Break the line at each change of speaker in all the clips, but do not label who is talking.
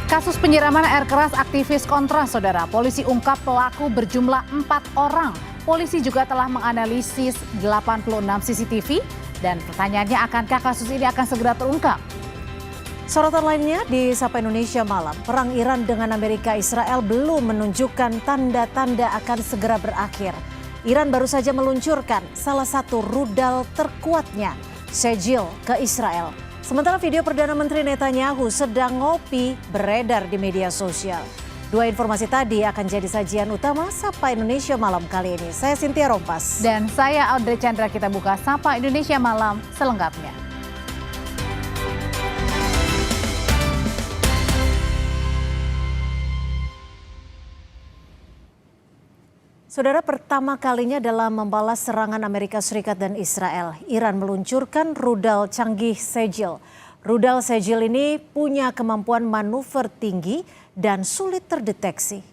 Kasus penyiraman air keras aktivis kontra, saudara. Polisi ungkap pelaku berjumlah 4 orang. Polisi juga telah menganalisis 86 CCTV dan pertanyaannya, akankah kasus ini akan segera terungkap?
Sorotan lainnya di Sapa Indonesia Malam, perang Iran dengan Amerika Israel belum menunjukkan tanda-tanda akan segera berakhir. Iran baru saja meluncurkan salah satu rudal terkuatnya, Shahil, ke Israel. Sementara video Perdana Menteri Netanyahu sedang ngopi beredar di media sosial. Dua informasi tadi akan jadi sajian utama Sapa Indonesia Malam kali ini. Saya Cynthia Rompas.
Dan saya Audrey Chandra, kita buka Sapa Indonesia Malam selengkapnya.
Saudara, pertama kalinya dalam membalas serangan Amerika Serikat dan Israel, Iran meluncurkan rudal canggih Shahil. Rudal Shahil ini punya kemampuan manuver tinggi dan sulit terdeteksi.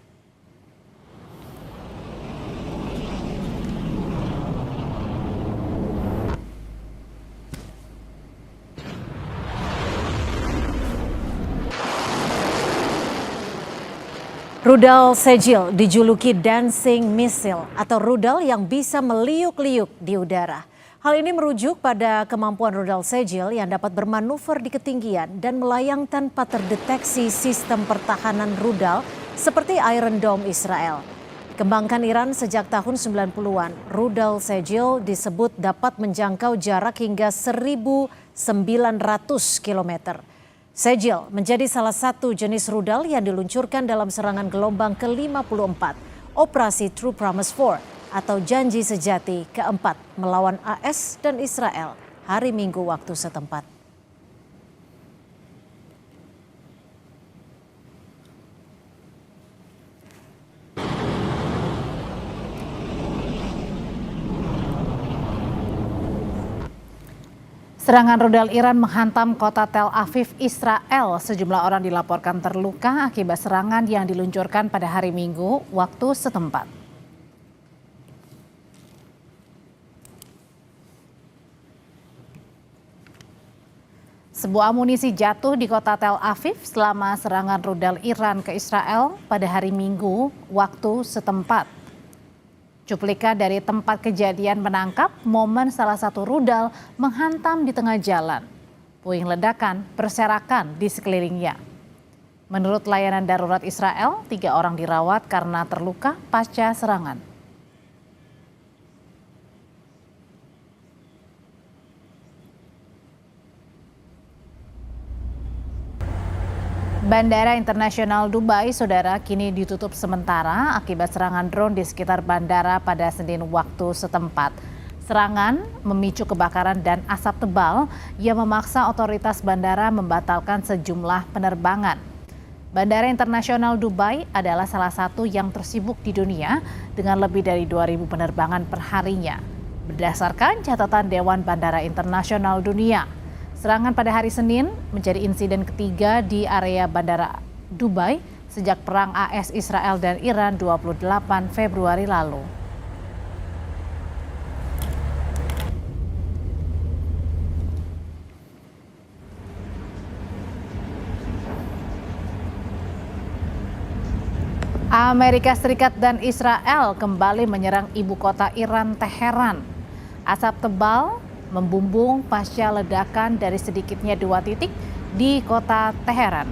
Rudal Shahil dijuluki Dancing Missile atau rudal yang bisa meliuk-liuk di udara. Hal ini merujuk pada kemampuan rudal Shahil yang dapat bermanuver di ketinggian dan melayang tanpa terdeteksi sistem pertahanan rudal seperti Iron Dome Israel. Dikembangkan Iran sejak tahun 90-an, rudal Shahil disebut dapat menjangkau jarak hingga 1.900 km. Shahil menjadi salah satu jenis rudal yang diluncurkan dalam serangan gelombang ke-54, Operasi True Promise 4 atau Janji Sejati keempat melawan AS dan Israel hari Minggu waktu setempat.
Serangan rudal Iran menghantam kota Tel Aviv, Israel. Sejumlah orang dilaporkan terluka akibat serangan yang diluncurkan pada hari Minggu waktu setempat. Sebuah amunisi jatuh di kota Tel Aviv selama serangan rudal Iran ke Israel pada hari Minggu waktu setempat. Cuplikan dari tempat kejadian menangkap momen salah satu rudal menghantam di tengah jalan. Puing ledakan berserakan di sekelilingnya. Menurut layanan darurat Israel, 3 orang dirawat karena terluka pasca serangan. Bandara Internasional Dubai, saudara, kini ditutup sementara akibat serangan drone di sekitar bandara pada Senin waktu setempat. Serangan memicu kebakaran dan asap tebal yang memaksa otoritas bandara membatalkan sejumlah penerbangan. Bandara Internasional Dubai adalah salah satu yang tersibuk di dunia dengan lebih dari 2.000 penerbangan per harinya. Berdasarkan catatan Dewan Bandara Internasional Dunia, serangan pada hari Senin menjadi insiden ketiga di area Bandara Dubai sejak perang AS Israel dan Iran 28 Februari lalu. Amerika Serikat dan Israel kembali menyerang ibu kota Iran, Teheran. Asap tebal membumbung pasca ledakan dari sedikitnya 2 titik di kota Teheran.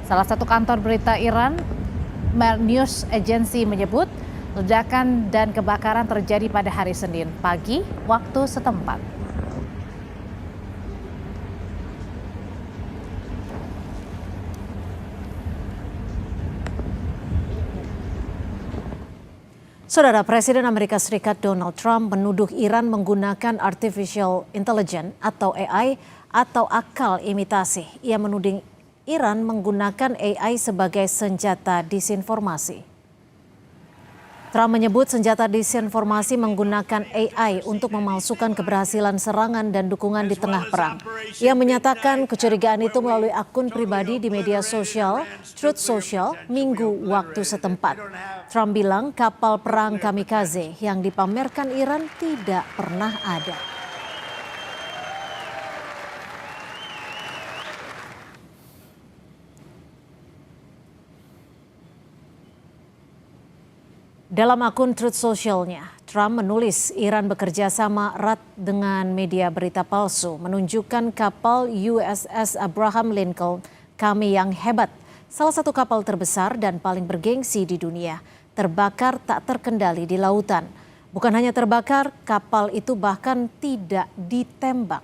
Salah satu kantor berita Iran, Mer News Agency, menyebut ledakan dan kebakaran terjadi pada hari Senin pagi waktu setempat.
Saudara, Presiden Amerika Serikat Donald Trump menuduh Iran menggunakan artificial intelligence atau AI atau akal imitasi. Ia menuding Iran menggunakan AI sebagai senjata disinformasi. Trump menyebut senjata disinformasi menggunakan AI untuk memalsukan keberhasilan serangan dan dukungan di tengah perang. Ia menyatakan kecurigaan itu melalui akun pribadi di media sosial Truth Social Minggu waktu setempat. Trump bilang kapal perang kamikaze yang dipamerkan Iran tidak pernah ada. Dalam akun Truth Social-nya, Trump menulis Iran bekerja sama erat dengan media berita palsu, menunjukkan kapal USS Abraham Lincoln kami yang hebat, salah satu kapal terbesar dan paling bergengsi di dunia, terbakar tak terkendali di lautan. Bukan hanya terbakar, kapal itu bahkan tidak ditembak.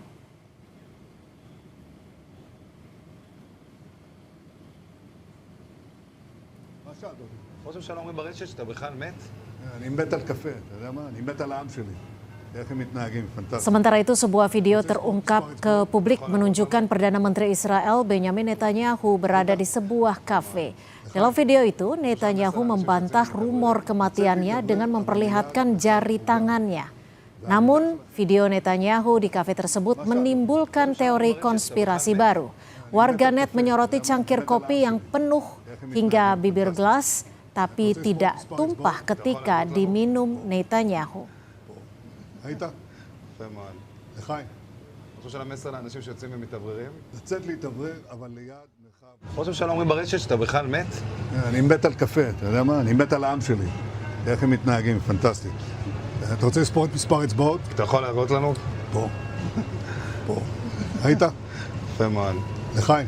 ראש הממשלה אומרים ברשת שאתה בכלל מת?
אני מת על קפה, אתה יודע מה? אני מת על העם שלי. איך הם מתנהגים, פנטסטי.
Sementara itu sebuah video terungkap ke publik menunjukkan Perdana Menteri Israel Benjamin Netanyahu berada di sebuah kafe. Dalam video itu, Netanyahu membantah rumor kematiannya dengan memperlihatkan jari tangannya. Namun, video Netanyahu di kafe tersebut menimbulkan teori konspirasi baru. Warganet menyoroti cangkir kopi yang penuh hingga bibir gelas, tapi tidak tumpah ketika diminum Netanyahu.
היית?
יפה מאוד.
לחיים.
ראש הממשלה מסר לאנשים שיוצאים ומתאווררים?
לצאת להתאוורר, אבל ליד מרחב.
ראש הממשלה אומרים ברשת שאתה בכלל מת?
אני מת על קפה, אתה יודע מה? אני מת על העם שלי. איך הם מתנהגים, פנטסטי. אתה רוצה לספור את מספר אצבעות?
אתה יכול להראות לנו?
פה. פה. היית?
יפה מאוד.
לחיים.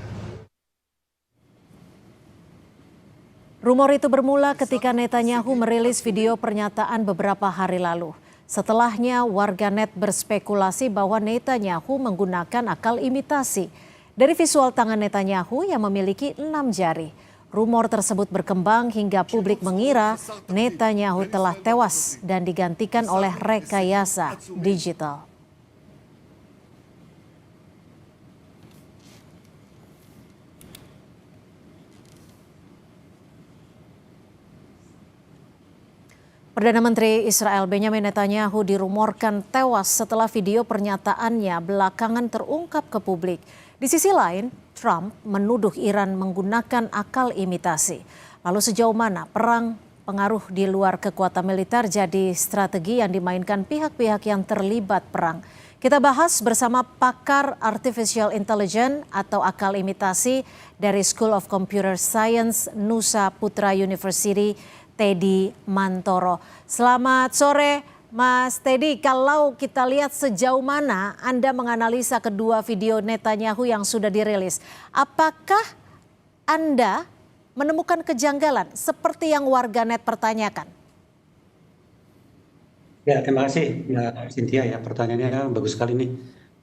Rumor itu bermula ketika Netanyahu merilis video pernyataan beberapa hari lalu. Setelahnya warganet berspekulasi bahwa Netanyahu menggunakan akal imitasi. Dari visual tangan Netanyahu yang memiliki 6 jari. Rumor tersebut berkembang hingga publik mengira Netanyahu telah tewas dan digantikan oleh rekayasa digital. Perdana Menteri Israel Benjamin Netanyahu dirumorkan tewas setelah video pernyataannya belakangan terungkap ke publik. Di sisi lain, Trump menuduh Iran menggunakan akal imitasi. Lalu sejauh mana perang pengaruh di luar kekuatan militer jadi strategi yang dimainkan pihak-pihak yang terlibat perang? Kita bahas bersama pakar Artificial Intelligence atau akal imitasi dari School of Computer Science Nusa Putra University, Teddy Mantoro. Selamat sore Mas Teddy, kalau kita lihat sejauh mana Anda menganalisa kedua video Netanyahu yang sudah dirilis, apakah Anda menemukan kejanggalan seperti yang warganet pertanyakan?
Ya, terima kasih Mbak Cynthia ya, pertanyaannya bagus sekali nih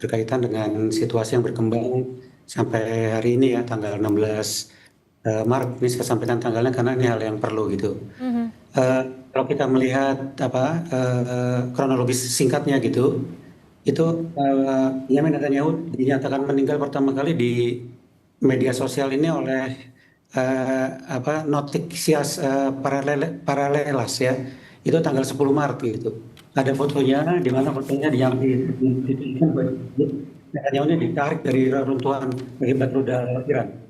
berkaitan dengan situasi yang berkembang sampai hari ini ya, tanggal 16 Maret. Ini saya sampaikan tanggalnya karena ini hal yang perlu gitu. Kalau kita melihat kronologis singkatnya gitu, itu Benjamin Netanyahu dinyatakan meninggal pertama kali di media sosial ini oleh Noticias Paralelas ya, itu tanggal 10 Maret gitu. Ada fotonya, di mana fotonya yang Netanyahu ini ditarik dari reruntuhan akibat rudal Iran.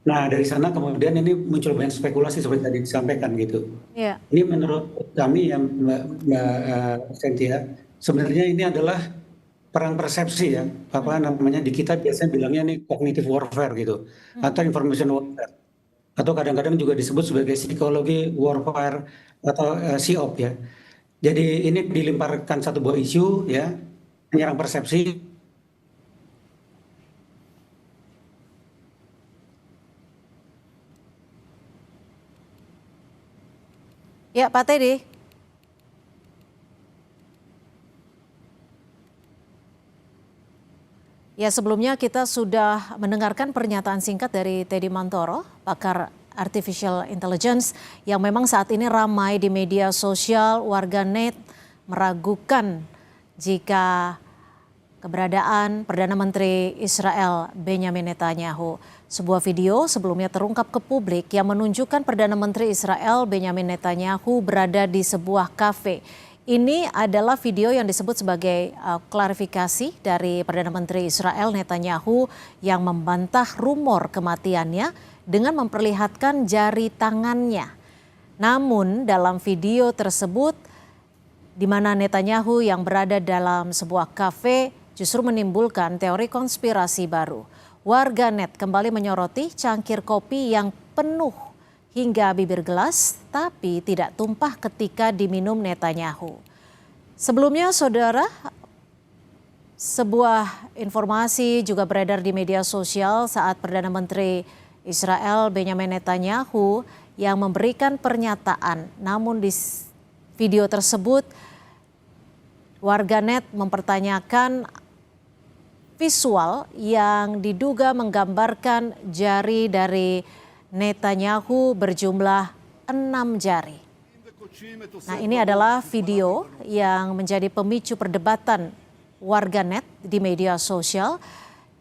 Nah dari sana kemudian ini muncul banyak spekulasi seperti tadi disampaikan gitu. Yeah. Ini menurut kami yang Mbak Cynthia, sebenarnya ini adalah perang persepsi ya, apa namanya di kita biasanya bilangnya ini cognitive warfare gitu, atau information warfare, atau kadang-kadang juga disebut sebagai psikologi warfare atau SIOP ya. Jadi ini dilemparkan satu buah isu ya, menyerang persepsi.
Ya, Pak Teddy. Ya, sebelumnya kita sudah mendengarkan pernyataan singkat dari Teddy Mantoro, pakar Artificial Intelligence, yang memang saat ini ramai di media sosial. Warganet meragukan jika keberadaan Perdana Menteri Israel Benjamin Netanyahu. Sebuah video sebelumnya terungkap ke publik yang menunjukkan Perdana Menteri Israel Benjamin Netanyahu berada di sebuah kafe. Ini adalah video yang disebut sebagai klarifikasi dari Perdana Menteri Israel Netanyahu yang membantah rumor kematiannya dengan memperlihatkan jari tangannya. Namun dalam video tersebut di mana Netanyahu yang berada dalam sebuah kafe justru menimbulkan teori konspirasi baru. Warganet kembali menyoroti cangkir kopi yang penuh hingga bibir gelas, tapi tidak tumpah ketika diminum Netanyahu. Sebelumnya, saudara, sebuah informasi juga beredar di media sosial saat Perdana Menteri Israel Benjamin Netanyahu yang memberikan pernyataan. Namun di video tersebut, warganet mempertanyakan visual yang diduga menggambarkan jari dari Netanyahu berjumlah 6 jari. Nah, ini adalah video yang menjadi pemicu perdebatan warganet di media sosial.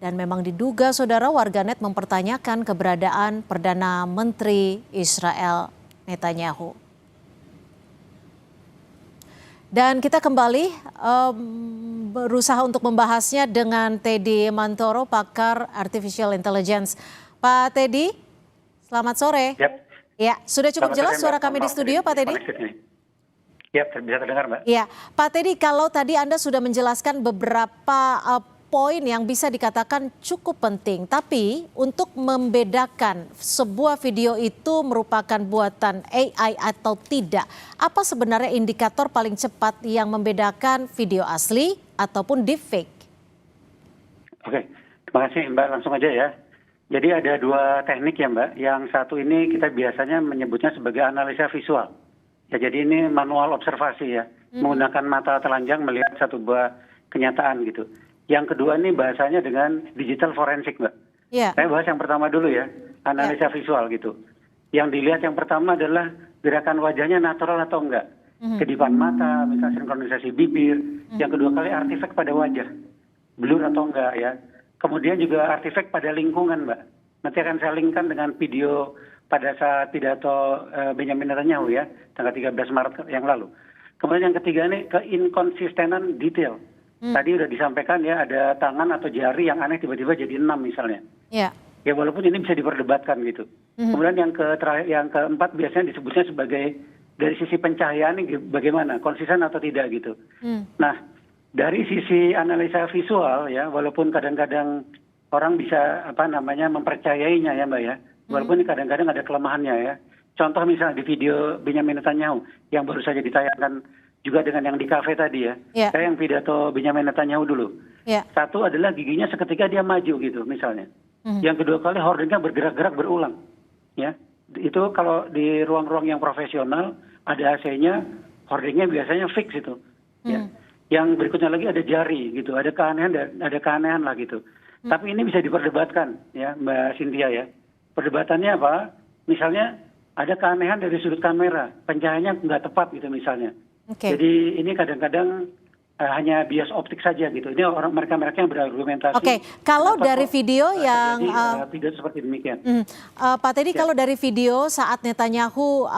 Dan memang diduga, saudara, warganet mempertanyakan keberadaan Perdana Menteri Israel Netanyahu. Dan kita kembali berusaha untuk membahasnya dengan Teddy Mantoro, pakar Artificial Intelligence. Pak Teddy, selamat sore.
Yep.
Ya, sudah cukup
Selamat
jelas
sore,
suara
Mbak.
kami di studio, Pak Teddy?
Ya, bisa terdengar, Mbak.
Ya, Pak Teddy, kalau tadi Anda sudah menjelaskan beberapa poin yang bisa dikatakan cukup penting, tapi untuk membedakan sebuah video itu merupakan buatan AI atau tidak, apa sebenarnya indikator paling cepat yang membedakan video asli ataupun deepfake?
Oke, terima kasih Mbak. Langsung aja ya. Jadi ada dua teknik ya Mbak. Yang satu ini kita biasanya menyebutnya sebagai analisa visual. Ya, jadi ini manual observasi ya, menggunakan mata telanjang melihat satu buah kenyataan gitu. Yang kedua ini bahasanya dengan digital forensik, Mbak.
Yeah.
Saya bahas yang pertama dulu ya, analisa visual gitu. Yang dilihat yang pertama adalah gerakan wajahnya natural atau enggak. Kedipan mata, misalnya sinkronisasi bibir. Yang kedua kali artifak pada wajah, blur atau enggak ya. Kemudian juga artifak pada lingkungan, Mbak. Nanti akan saya linkkan dengan video pada saat pidato Benjamin Netanyahu ya, tanggal 13 Maret yang lalu. Kemudian yang ketiga ini keinkonsistenan detail. Tadi udah disampaikan ya, ada tangan atau jari yang aneh tiba-tiba jadi 6 misalnya.
Ya.
Ya walaupun ini bisa diperdebatkan gitu. Kemudian yang keempat biasanya disebutnya sebagai dari sisi pencahayaan ini bagaimana, konsisten atau tidak gitu. Nah, dari sisi analisa visual ya, walaupun kadang-kadang orang bisa mempercayainya ya Mbak ya. Walaupun kadang-kadang ada kelemahannya ya. Contoh misalnya di video Benjamin Netanyahu yang baru saja ditayangkan juga dengan yang di kafe tadi ya.
Yeah.
Saya yang pidato Benjamin Netanyahu dulu.
Yeah.
Satu adalah giginya seketika dia maju gitu misalnya. Yang kedua kali hordingnya bergerak-gerak berulang. Ya, itu kalau di ruang-ruang yang profesional ada AC-nya, hordingnya biasanya fix itu. Ya. Yang berikutnya lagi ada jari gitu, ada keanehan lah gitu. Tapi ini bisa diperdebatkan ya Mbak Cynthia ya. Perdebatannya apa? Misalnya ada keanehan dari sudut kamera, pencahayaannya nggak tepat gitu misalnya.
Okay.
Jadi ini kadang-kadang hanya bias optik saja gitu. Ini orang mereka yang berargumentasi.
Oke, kalau dari video yang
video seperti demikian.
Pak Teddy, kalau dari video saat Netanyahu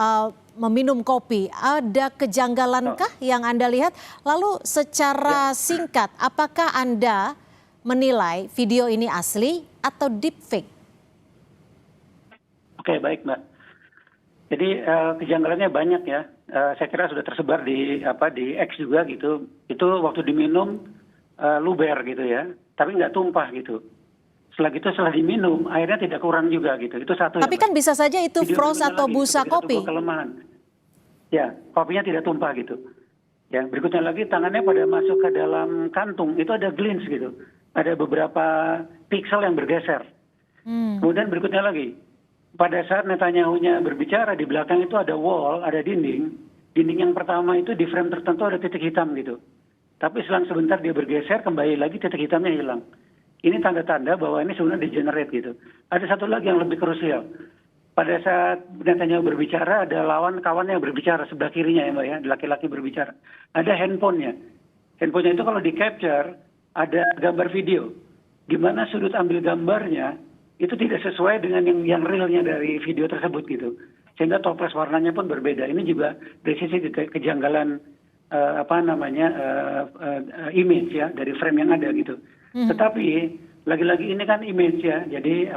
meminum kopi, ada kejanggalankah yang Anda lihat? Lalu secara singkat, apakah Anda menilai video ini asli atau deepfake? Oke,
baik Mbak. Jadi kejanggalannya banyak ya. Saya kira sudah tersebar di X juga gitu. Itu waktu diminum luber gitu ya, tapi nggak tumpah gitu. Setelah diminum airnya tidak kurang juga gitu. Itu satu.
Tapi
ya,
kan bisa saja itu frost atau busa kopi.
Kelemahan. Ya, kopinya tidak tumpah gitu. Ya, berikutnya lagi tangannya pada masuk ke dalam kantung itu ada glint gitu. Ada beberapa piksel yang bergeser. Kemudian berikutnya lagi. Pada saat Netanyahu-nya berbicara, di belakang itu ada wall, ada dinding. Dinding yang pertama itu di frame tertentu ada titik hitam gitu. Tapi selang sebentar dia bergeser, kembali lagi titik hitamnya hilang. Ini tanda-tanda bahwa ini sebenarnya degenerate gitu. Ada satu lagi yang lebih krusial. Pada saat Netanyahu berbicara, ada lawan kawannya yang berbicara sebelah kirinya ya Mbak ya, laki-laki berbicara. Ada handphonenya. Handphonenya itu kalau di-capture, ada gambar video. Di mana sudut ambil gambarnya, itu tidak sesuai dengan yang realnya dari video tersebut gitu. Sehingga toples warnanya pun berbeda. Ini juga dari sisi kejanggalan image ya dari frame yang ada gitu. Tetapi lagi-lagi ini kan image ya. Jadi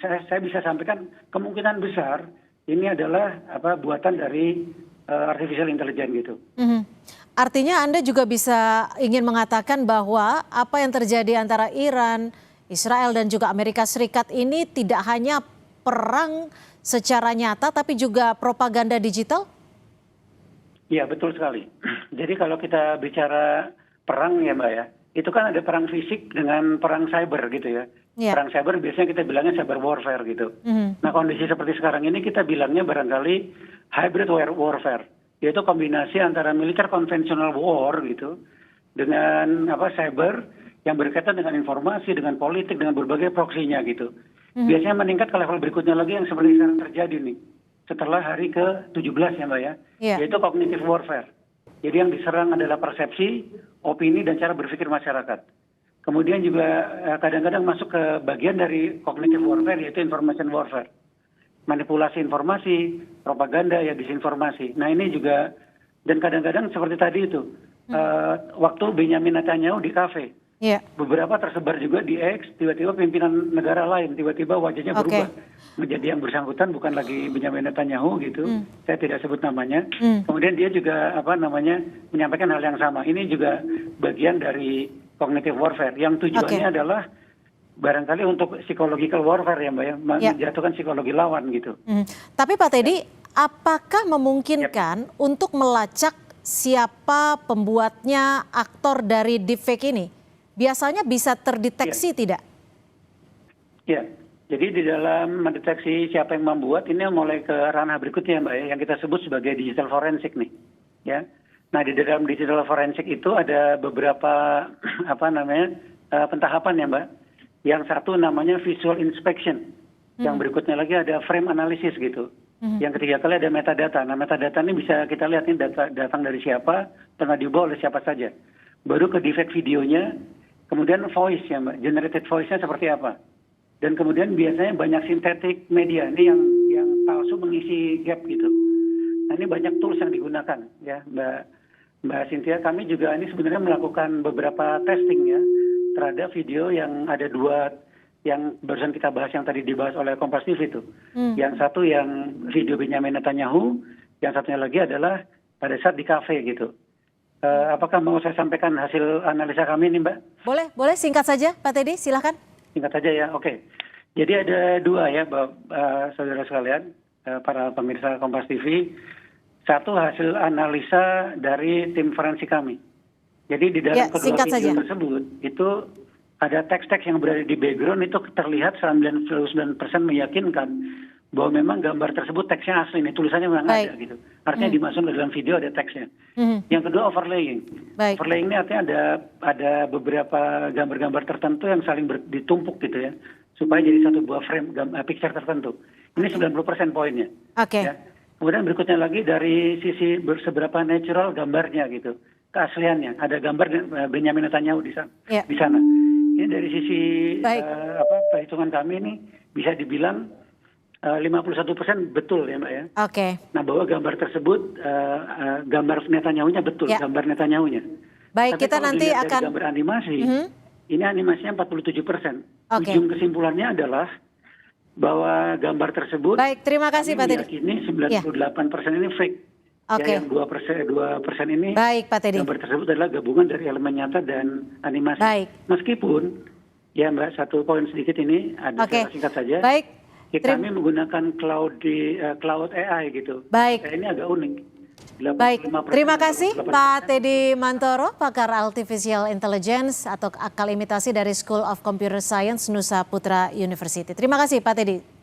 saya bisa sampaikan kemungkinan besar ini adalah buatan dari artificial intelligence gitu.
Artinya Anda juga bisa ingin mengatakan bahwa apa yang terjadi antara Iran, Israel dan juga Amerika Serikat ini tidak hanya perang secara nyata tapi juga propaganda digital?
Iya, betul sekali. Jadi kalau kita bicara perang ya Mbak ya, itu kan ada perang fisik dengan perang cyber gitu ya.
Yeah.
Perang cyber biasanya kita bilangnya cyber warfare gitu. Nah kondisi seperti sekarang ini kita bilangnya barangkali hybrid warfare, yaitu kombinasi antara militer konvensional war gitu dengan cyber yang berkaitan dengan informasi, dengan politik, dengan berbagai proksinya gitu. Biasanya meningkat ke level berikutnya lagi yang seperti sekarang terjadi nih. Setelah hari ke-17 ya Mbak ya, yaitu cognitive warfare. Jadi yang diserang adalah persepsi, opini, dan cara berpikir masyarakat. Kemudian juga kadang-kadang masuk ke bagian dari cognitive warfare, yaitu information warfare. Manipulasi informasi, propaganda, ya disinformasi. Nah ini juga, dan kadang-kadang seperti tadi itu, waktu Benjamin Netanyahu di kafe, beberapa tersebar juga di X, tiba-tiba pimpinan negara lain, tiba-tiba wajahnya berubah. Menjadi yang bersangkutan bukan lagi Benjamin Netanyahu gitu, saya tidak sebut namanya. Kemudian dia juga menyampaikan hal yang sama. Ini juga bagian dari cognitive warfare yang tujuannya adalah barangkali untuk psychological warfare ya Mbak ya, menjatuhkan psikologi lawan gitu.
Tapi Pak Teddy, apakah memungkinkan untuk melacak siapa pembuatnya, aktor dari deepfake ini? Biasanya bisa terdeteksi tidak?
Ya, jadi di dalam mendeteksi siapa yang membuat ini mulai ke ranah berikutnya Mbak ya, yang kita sebut sebagai digital forensik nih. Ya. Nah di dalam digital forensik itu ada beberapa pentahapan ya Mbak. Yang satu namanya visual inspection. Yang berikutnya lagi ada frame analysis gitu. Yang ketiga kali ada metadata. Nah metadata ini bisa kita lihat ini datang dari siapa, pernah dibawa oleh siapa saja. Baru ke deepfake videonya, kemudian voice ya Mbak, generated voice-nya seperti apa. Dan kemudian biasanya banyak synthetic media ini yang palsu mengisi gap gitu. Nah ini banyak tools yang digunakan ya Mbak Cynthia. Kami juga ini sebenarnya melakukan beberapa testing ya terhadap video yang ada dua yang barusan kita bahas yang tadi dibahas oleh Kompas TV itu. Yang satu yang video Benjamin Netanyahu, yang satunya lagi adalah pada saat di kafe gitu. Apakah mau saya sampaikan hasil analisa kami ini Mbak?
Boleh singkat saja Pak Teddy, silakan.
Singkat saja ya, oke. Jadi ada dua ya saudara sekalian, para pemirsa Kompas TV. Satu hasil analisa dari tim forensik kami. Jadi di dalam kedua video tersebut itu ada teks-teks yang berada di background itu terlihat 99% meyakinkan bahwa memang gambar tersebut teksnya asli, ini tulisannya memang ada gitu. Artinya dimasukkan ke dalam video ada teksnya. Yang kedua overlaying. Overlaying ini artinya ada beberapa gambar-gambar tertentu yang saling ditumpuk gitu ya, supaya jadi satu buah frame picture tertentu. Ini 90% poinnya. Ya. Kemudian berikutnya lagi dari sisi seberapa natural gambarnya gitu, keasliannya. Ada gambar Benjamin Netanyahu di sana. Ini dari sisi perhitungan kami ini bisa dibilang 51% betul ya Mbak ya. Nah bahwa gambar tersebut gambar Netanyahunya betul, gambar Netanyahunya.
Baik,
tapi
kita nanti akan
gambar animasi. Ini animasinya 47%. Ujung kesimpulannya adalah bahwa gambar tersebut.
Baik, terima kasih Pak Teddy.
Ini 98% ini fake. Ya, yang 2% ini.
Baik Pak Teddy.
Gambar tersebut adalah gabungan dari elemen nyata dan animasi.
Baik.
Meskipun ya Mbak, satu poin sedikit ini ada singkat saja.
Baik.
Kami menggunakan cloud AI gitu.
Baik.
Ini agak unik.
Baik, terima kasih Pak Teddy Mantoro, pakar Artificial Intelligence atau akal imitasi dari School of Computer Science Nusa Putra University. Terima kasih Pak Teddy.